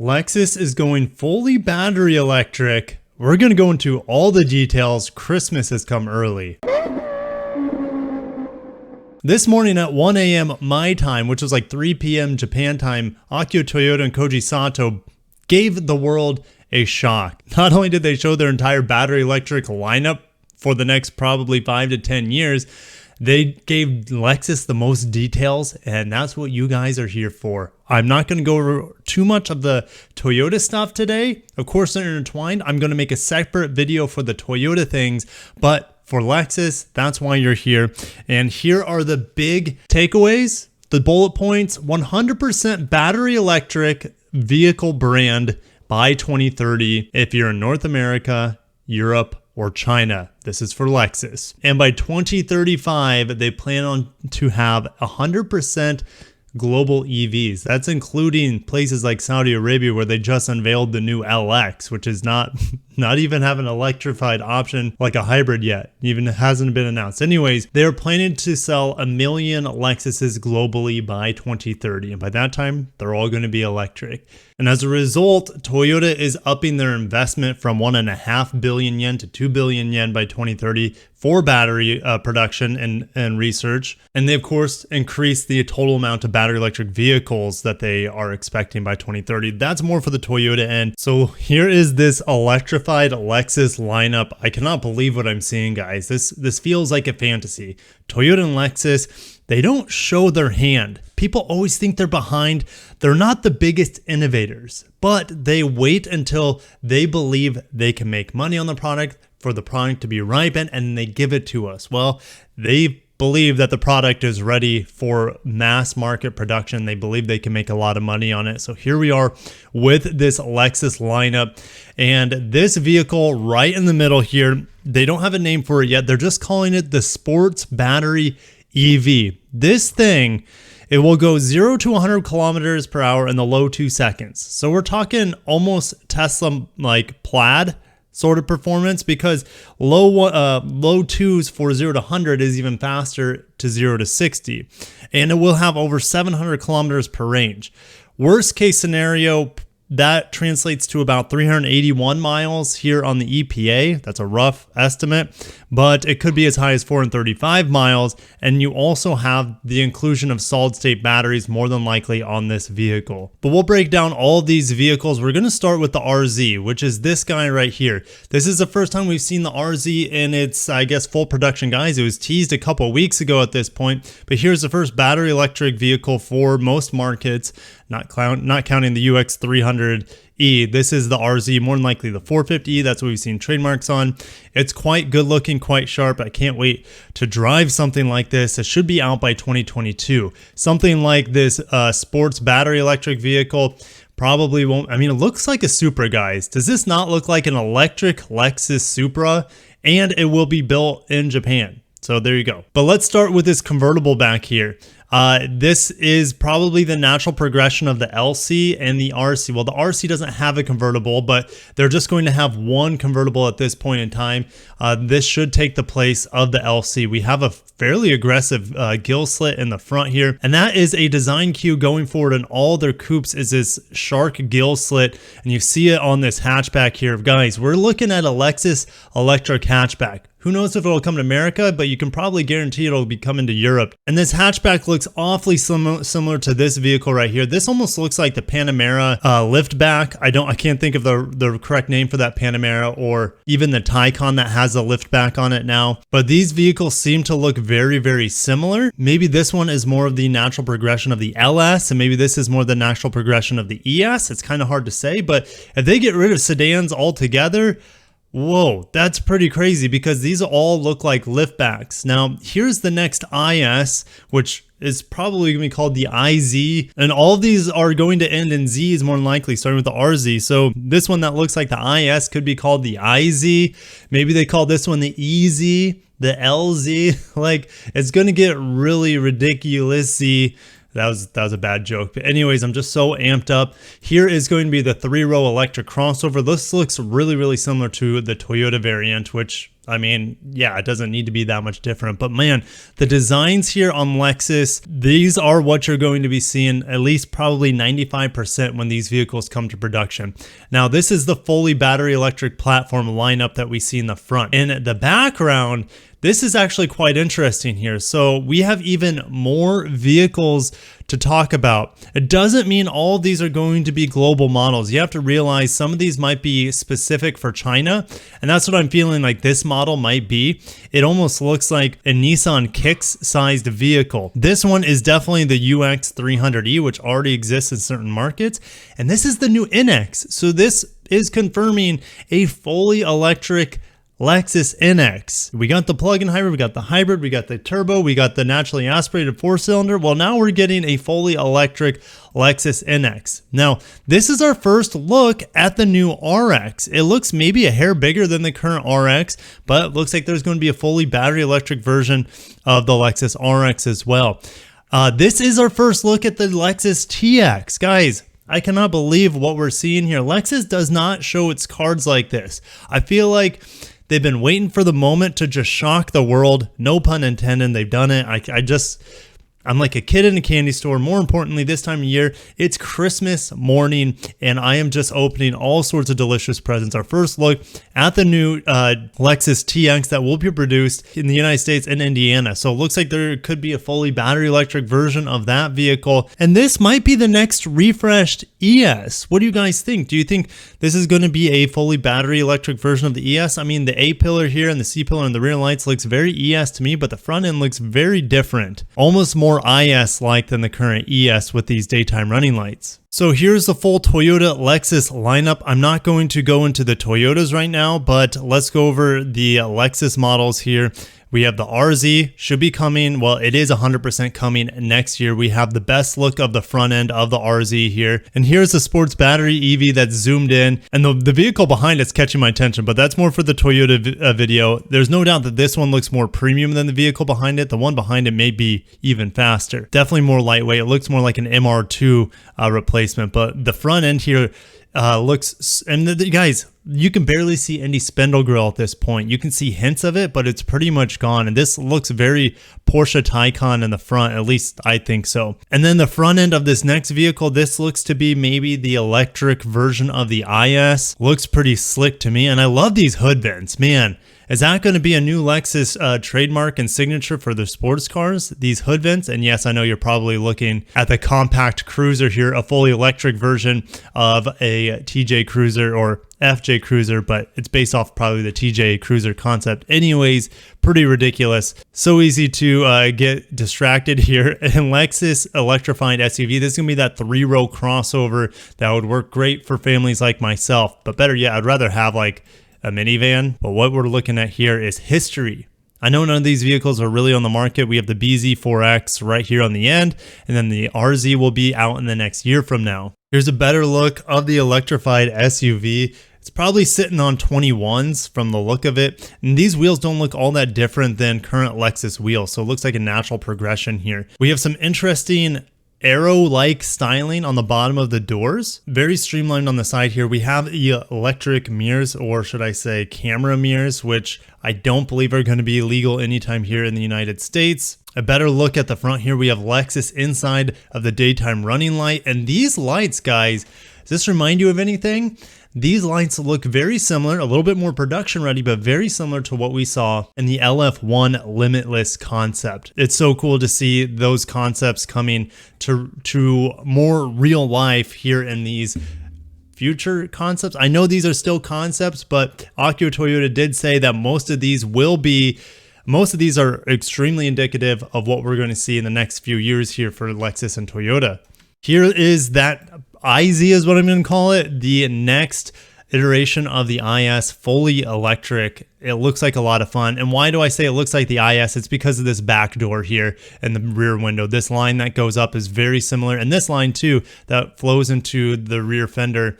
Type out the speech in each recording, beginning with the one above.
Lexus is going fully battery electric. We're going to go into all the details. Christmas has come early. This morning at 1 a.m. my time, which was like 3 p.m. Japan time, Akio Toyota and Koji Sato gave the world a shock. Not only did they show their entire battery electric lineup for the next probably 5 to 10 years, they gave Lexus the most details, and that's what you guys are here for. I'm not going to go over too much of the Toyota stuff today. Of course, they're intertwined. I'm going to make a separate video for the Toyota things, but for Lexus, that's why you're here. And here are the big takeaways, the bullet points. 100% battery electric vehicle brand by 2030 if you're in North America, Europe, or China. This is for Lexus. And by 2035, they plan on to have 100% global EVs. That's including places like Saudi Arabia, where they just unveiled the new LX, which is not even have an electrified option like a hybrid yet. Even hasn't been announced. Anyways, they're planning to sell 1 million Lexuses globally by 2030. And by that time, they're all going to be electric. And as a result, Toyota is upping their investment from 1.5 billion yen to 2 billion yen by 2030 for battery production and research. And they, of course, increased the total amount of battery electric vehicles that they are expecting by 2030. That's more for the Toyota end. So here is this electrified Lexus lineup. I cannot believe what I'm seeing, guys. This feels like a fantasy. Toyota and Lexus, they don't show their hand. People always think they're behind. They're not the biggest innovators, but they wait until they believe they can make money on the product for the product to be ripened, and they give it to us. Well, they believe that the product is ready for mass market production. They believe they can make a lot of money on it. So here we are with this Lexus lineup, and this vehicle right in the middle here, they don't have a name for it yet. They're just calling it the Sports Battery EV. This thing, it will go 0 to 100 kilometers per hour in the low 2 seconds. So we're talking almost Tesla like Plaid sort of performance, because low twos for 0 to 100 is even faster to 0 to 60. And it will have over 700 kilometers per range. Worst case scenario, that translates to about 381 miles here on the EPA. That's a rough estimate, but it could be as high as 435 miles. And you also have the inclusion of solid state batteries more than likely on this vehicle. But we'll break down all of these vehicles. We're going to start with the RZ, which is this guy right here. This is the first time we've seen the RZ in its, I guess, full production, guys. It was teased a couple of weeks ago at this point, but here's the first battery electric vehicle for most markets, not counting the UX 300E. This is the RZ, more than likely the 450E. That's what we've seen trademarks on. It's quite good looking, quite sharp. I can't wait to drive something like this. It should be out by 2022. Something like this sports battery electric vehicle probably won't. I mean, it looks like a Supra, guys. Does this not look like an electric Lexus Supra? And it will be built in Japan. So there you go. But let's start with this convertible back here. This is probably the natural progression of the LC and the RC. Well, the RC doesn't have a convertible, but they're just going to have one convertible at this point in time. This should take the place of the LC. We have a fairly aggressive gill slit in the front here, and that is a design cue going forward in all their coupes is this shark gill slit, and you see it on this hatchback here. Guys, we're looking at a Lexus electric hatchback. Who knows if it'll come to America, but you can probably guarantee it'll be coming to Europe. And this hatchback looks awfully similar to this vehicle right here. This almost looks like the Panamera liftback. I can't think of the correct name for that Panamera, or even the Taycan that has a liftback on it now. But these vehicles seem to look very, very similar. Maybe this one is more of the natural progression of the LS, and maybe this is more the natural progression of the ES. It's kind of hard to say, but if they get rid of sedans altogether, whoa, that's pretty crazy, because these all look like liftbacks. Now, here's the next IS, which is probably going to be called the IZ, and all of these are going to end in Z's more than likely, starting with the RZ. So this one that looks like the IS could be called the IZ. Maybe they call this one the EZ, the LZ. Like, it's going to get really ridiculous-y. That was a bad joke. But anyways, I'm just so amped up. Here is going to be the 3-row electric crossover. This looks really, really similar to the Toyota variant, which I mean, yeah, it doesn't need to be that much different, but man, the designs here on Lexus, these are what you're going to be seeing at least probably 95% when these vehicles come to production. Now, this is the fully battery electric platform lineup that we see in the front. In the background, this is actually quite interesting here. So we have even more vehicles to talk about. It doesn't mean all of these are going to be global models. You have to realize some of these might be specific for China, and that's what I'm feeling like this model might be. It almost looks like a Nissan Kicks sized vehicle. This one is definitely the UX 300e, which already exists in certain markets, and this is the new NX. So this is confirming a fully electric Lexus NX. We got the plug-in hybrid, we got the hybrid, we got the turbo, we got the naturally aspirated 4-cylinder. Well, now we're getting a fully electric Lexus NX. Now, this is our first look at the new RX. It looks maybe a hair bigger than the current RX, but it looks like there's going to be a fully battery electric version of the Lexus RX as well. This is our first look at the Lexus TX. Guys, I cannot believe what we're seeing here. Lexus does not show its cards like this. I feel like they've been waiting for the moment to just shock the world. No pun intended. They've done it. I'm like a kid in a candy store. More importantly, this time of year, it's Christmas morning, and I am just opening all sorts of delicious presents. Our first look at the new Lexus TX that will be produced in the United States and Indiana. So it looks like there could be a fully battery electric version of that vehicle. And this might be the next refreshed ES. What do you guys think? Do you think this is going to be a fully battery electric version of the ES? I mean, the A-pillar here and the C-pillar and the rear lights looks very ES to me, but the front end looks very different. Almost more IS-like than the current ES with these daytime running lights. So here's the full Toyota Lexus lineup. I'm not going to go into the Toyotas right now, but let's go over the Lexus models here. We have the RZ, should be coming. Well, it is 100% coming next year. We have the best look of the front end of the RZ here. And here's the sports battery EV that's zoomed in. And the vehicle behind it's catching my attention, but that's more for the Toyota video. There's no doubt that this one looks more premium than the vehicle behind it. The one behind it may be even faster. Definitely more lightweight. It looks more like an MR2 replacement, but the front end here looks, and guys, you can barely see any spindle grille at this point. You can see hints of it, but it's pretty much gone. And this looks very Porsche Taycan in the front, at least I think so. And then the front end of this next vehicle, this looks to be maybe the electric version of the IS. Looks pretty slick to me, and I love these hood vents, man. Is that going to be a new Lexus trademark and signature for their sports cars? These hood vents? And yes, I know you're probably looking at the compact cruiser here, a fully electric version of a TJ Cruiser or FJ Cruiser, but it's based off probably the TJ Cruiser concept. Anyways, pretty ridiculous. So easy to get distracted here. And Lexus Electrified SUV, this is going to be that 3-row crossover that would work great for families like myself. But better yet, I'd rather have like a minivan. But what we're looking at here is history. I know none of these vehicles are really on the market. We have the BZ4X right here on the end, and then the RZ will be out in the next year from now. Here's a better look of the electrified SUV. It's probably sitting on 21s from the look of it. And these wheels don't look all that different than current Lexus wheels. So it looks like a natural progression here. We have some interesting arrow-like styling on the bottom of the doors. Very streamlined on the side here. We have the electric mirrors, or should I say camera mirrors, which I don't believe are going to be legal anytime here in the United States. A better look at the front here. We have Lexus inside of the daytime running light. And these lights, guys, does this remind you of anything? These lights look very similar, a little bit more production ready, but very similar to what we saw in the LF1 Limitless concept. It's so cool to see those concepts coming to more real life here in these future concepts. I know these are still concepts, but Akio Toyota did say that most of these are extremely indicative of what we're going to see in the next few years here for Lexus and Toyota. Here is that IZ is what I'm going to call it, the next iteration of the IS, fully electric. It looks like a lot of fun. And why do I say it looks like the IS? It's because of this back door here and the rear window. This line that goes up is very similar. And this line too, that flows into the rear fender,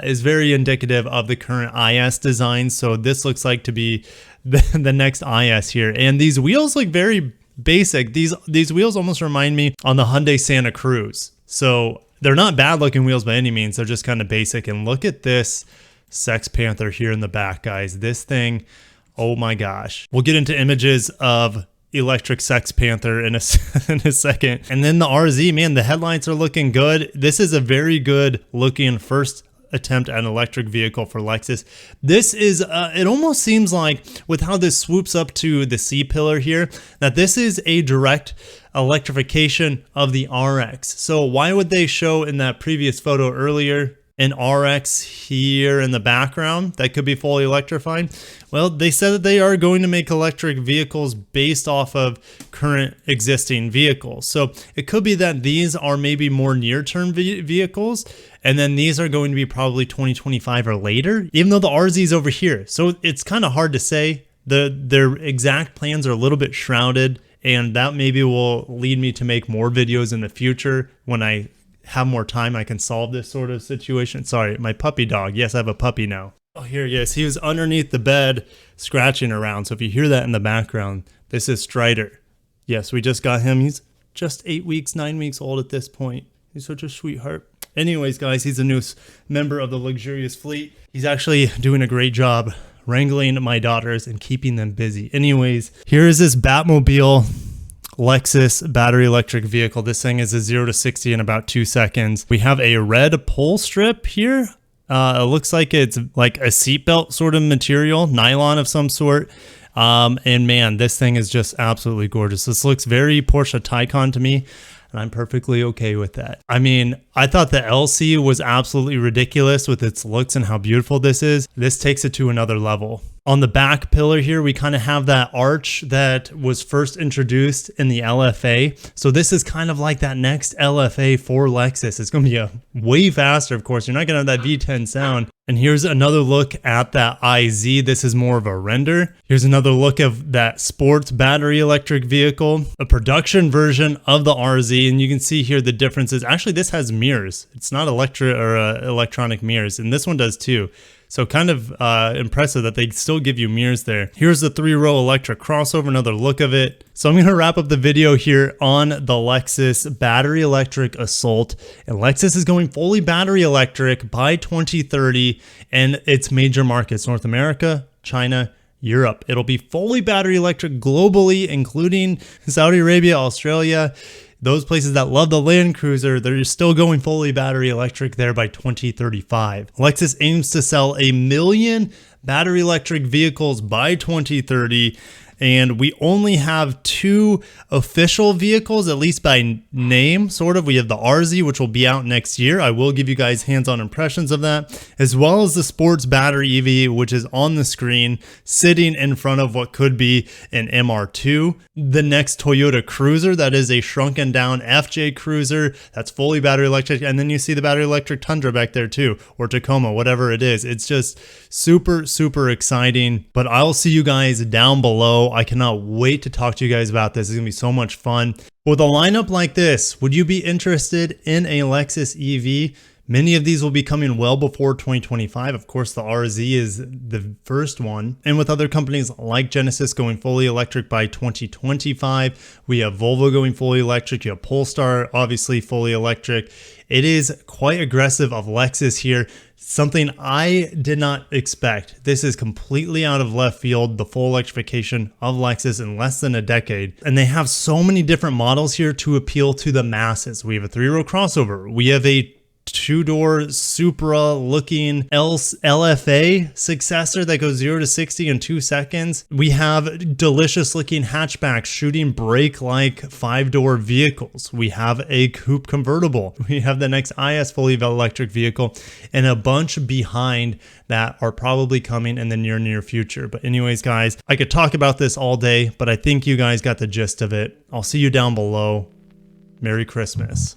is very indicative of the current IS design. So this looks like to be the next IS here. And these wheels look very basic. These wheels almost remind me on the Hyundai Santa Cruz. So they're not bad looking wheels by any means. They're just kind of basic. And look at this Sex Panther here in the back, guys. This thing Oh my gosh. We'll get into images of electric sex panther in a second. And then the RZ, man, the headlights are looking good. This is a very good looking first attempt at an electric vehicle for Lexus. This is, it almost seems like with how this swoops up to the C-pillar here, that this is a direct electrification of the RX. So why would they show in that previous photo earlier an RX here in the background that could be fully electrified? Well, they said that they are going to make electric vehicles based off of current existing vehicles. So it could be that these are maybe more near-term vehicles, and then these are going to be probably 2025 or later, even though the RZ is over here. So it's kind of hard to say. Their exact plans are a little bit shrouded, and that maybe will lead me to make more videos in the future when I have more time. I can solve this sort of situation. Sorry, my puppy dog. Yes, I have a puppy now. Oh, here he is. He was underneath the bed scratching around. So if you hear that in the background, this is Strider. Yes, we just got him. He's just 8 weeks, 9 weeks old at this point. He's such a sweetheart. Anyways, guys, he's a new member of the luxurious fleet. He's actually doing a great job wrangling my daughters and keeping them busy. Anyways, here is this Batmobile Lexus battery electric vehicle. This thing is a 0 to 60 in about 2 seconds. We have a red pole strip here. It looks like it's like a seatbelt sort of material, nylon of some sort. And man, this thing is just absolutely gorgeous. This looks very Porsche Taycan to me, and I'm perfectly okay with that. I mean, I thought the LC was absolutely ridiculous with its looks and how beautiful this is. This takes it to another level. On the back pillar here, we kind of have that arch that was first introduced in the LFA. So this is kind of like that next LFA for Lexus. It's going to be a way faster, of course. You're not going to have that V10 sound. And here's another look at that IZ. This is more of a render. Here's another look of that sports battery electric vehicle, a production version of the RZ. And you can see here the differences. Actually, this has mirrors. It's not electronic mirrors, and this one does too. So kind of impressive that they still give you mirrors there. Here's the 3-row electric crossover, another look of it. So I'm going to wrap up the video here on the Lexus battery electric Assault. And Lexus is going fully battery electric by 2030 in its major markets, North America, China, Europe. It'll be fully battery electric globally, including Saudi Arabia, Australia. Those places that love the Land Cruiser, they're still going fully battery electric there by 2035. Lexus aims to sell 1 million battery electric vehicles by 2030. And we only have 2 official vehicles, at least by name, sort of. We have the RZ, which will be out next year. I will give you guys hands-on impressions of that, as well as the sports battery EV, which is on the screen, sitting in front of what could be an MR2. The next Toyota Cruiser, that is a shrunken down FJ Cruiser, that's fully battery electric. And then you see the battery electric Tundra back there too, or Tacoma, whatever it is. It's just super, super exciting. But I'll see you guys down below. I cannot wait to talk to you guys about this. It's gonna be so much fun. With a lineup like this, would you be interested in a Lexus EV? Many of these will be coming well before 2025. Of course, the RZ is the first one. And with other companies like Genesis going fully electric by 2025, we have Volvo going fully electric. You have Polestar, obviously fully electric. It is quite aggressive of Lexus here. Something I did not expect. This is completely out of left field, the full electrification of Lexus in less than a decade. And they have so many different models here to appeal to the masses. We have a 3-row crossover. We have a 2-door Supra looking LFA successor that goes 0 to 60 in 2 seconds. We have delicious looking hatchbacks shooting brake like 5-door vehicles. We have a coupe convertible. We have the next IS fully electric vehicle, and a bunch behind that are probably coming in the near future. But anyways, guys, I could talk about this all day, but I think you guys got the gist of it. I'll see you down below. Merry Christmas.